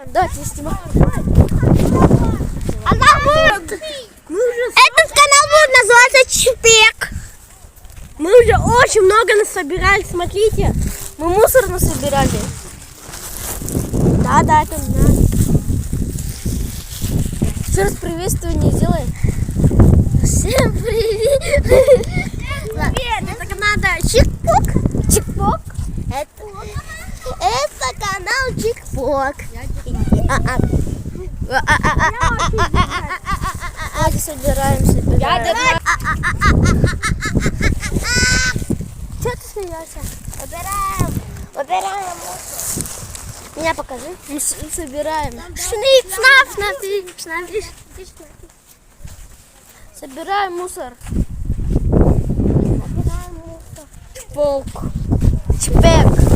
Давайте снимаем. Этот канал будет называться Чпек. Мы уже очень много насобирали, смотрите. Мы мусор насобирали. Да, это надо. Еще раз приветствование сделай. Всем привет. Привет, это надо Чикпок. Чикпок. Это канал Чикпок. Давайте собираемся. Чего ты смеешься? Убираем. Меня покажи. Мы собираем. Собираем мусор. Чпок. Чпек.